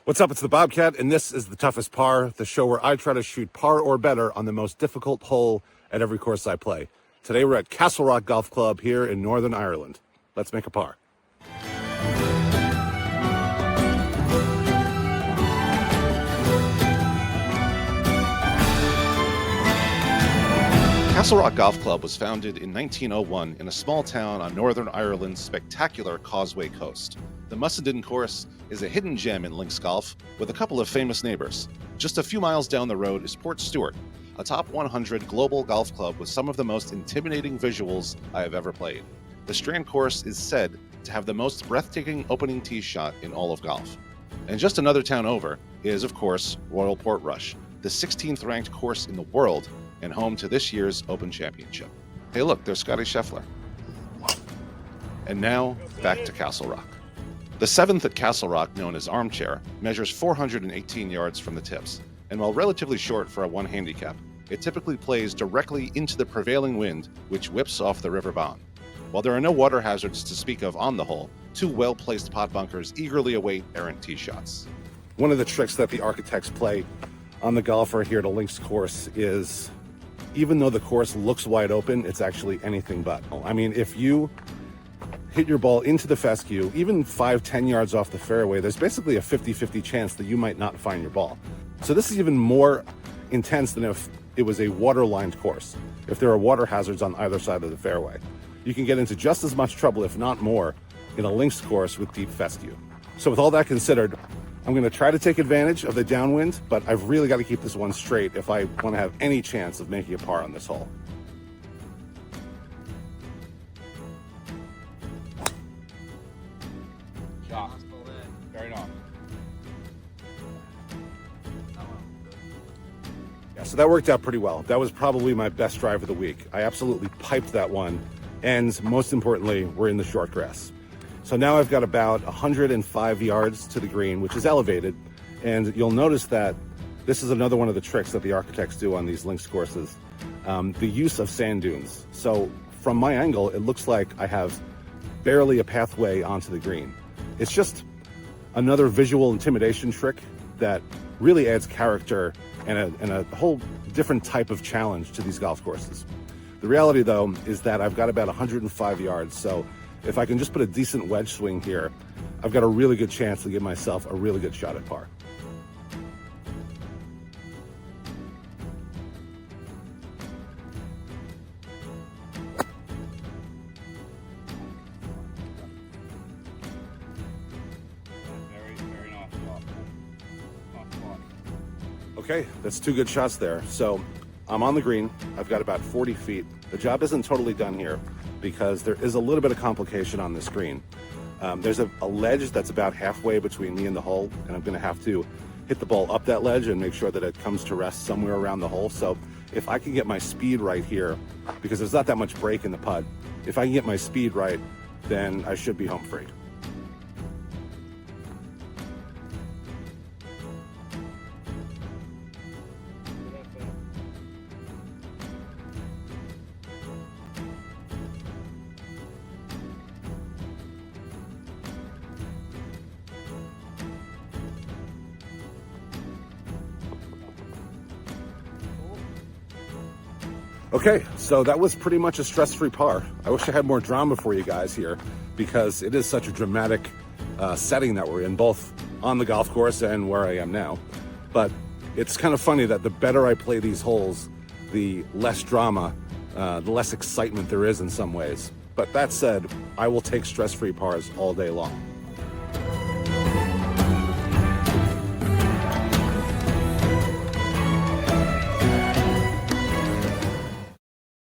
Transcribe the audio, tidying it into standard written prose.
What's up? It's the Bobcat, and this is The Toughest Par, the show where I try to shoot par or better on the most difficult hole at every course I play. Today we're at Castlerock Golf Club here in Northern Ireland. Let's make a par. Castlerock Golf Club was founded in 1901 in a small town on Northern Ireland's spectacular Causeway Coast. The Mussenden course is a hidden gem in links golf with a couple of famous neighbors. Just a few miles down the road is Portstewart, a top 100 global golf club with some of the most intimidating visuals I have ever played. The Strand course is said to have the most breathtaking opening tee shot in all of golf. And just another town over is, of course, Royal Portrush, the 16th ranked course in the world and home to this year's Open Championship. Hey look, there's Scotty Scheffler. And now, back to Castlerock. The 7th at Castlerock, known as Armchair, measures 418 yards from the tips, and while relatively short for a one handicap, it typically plays directly into the prevailing wind, which whips off the River Bond. While there are no water hazards to speak of on the hole, two well-placed pot bunkers eagerly await errant tee shots. One of the tricks that the architects play on the golfer here at a links course is, even though the course looks wide open, it's actually anything but. I mean, if you hit your ball into the fescue, even 5-10 yards off the fairway, there's basically a 50-50 chance that you might not find your ball. So this is even more intense than if it was a water-lined course. If there are water hazards on either side of the fairway, you can get into just as much trouble, if not more, in a links course with deep fescue. So with all that considered, I'm going to try to take advantage of the downwind, but I've really got to keep this one straight if I want to have any chance of making a par on this hole. Shot. Very nice. Yeah, so that worked out pretty well. That was probably my best drive of the week. I absolutely piped that one, and most importantly, we're in the short grass. So now I've got about 105 yards to the green, which is elevated, and you'll notice that this is another one of the tricks that the architects do on these links courses, the use of sand dunes. So from my angle, it looks like I have barely a pathway onto the green. It's just another visual intimidation trick that really adds character and a whole different type of challenge to these golf courses. The reality, though, is that I've got about 105 yards, so if I can just put a decent wedge swing here, I've got a really good chance to give myself a really good shot at par. Very nice shot. Okay, that's two good shots there. So I'm on the green. I've got about 40 feet. The job isn't totally done here because there is a little bit of complication on this green. There's a ledge that's about halfway between me and the hole, and I'm going to have to hit the ball up that ledge and make sure that it comes to rest somewhere around the hole. So if I can get my speed right here, because there's not that much break in the putt, if I can get my speed right, then I should be home free. Okay, so that was pretty much a stress-free par. I wish I had more drama for you guys here because it is such a dramatic setting that we're in, both on the golf course and where I am now. But it's kind of funny that the better I play these holes, the less drama, the less excitement there is in some ways. But that said, I will take stress-free pars all day long.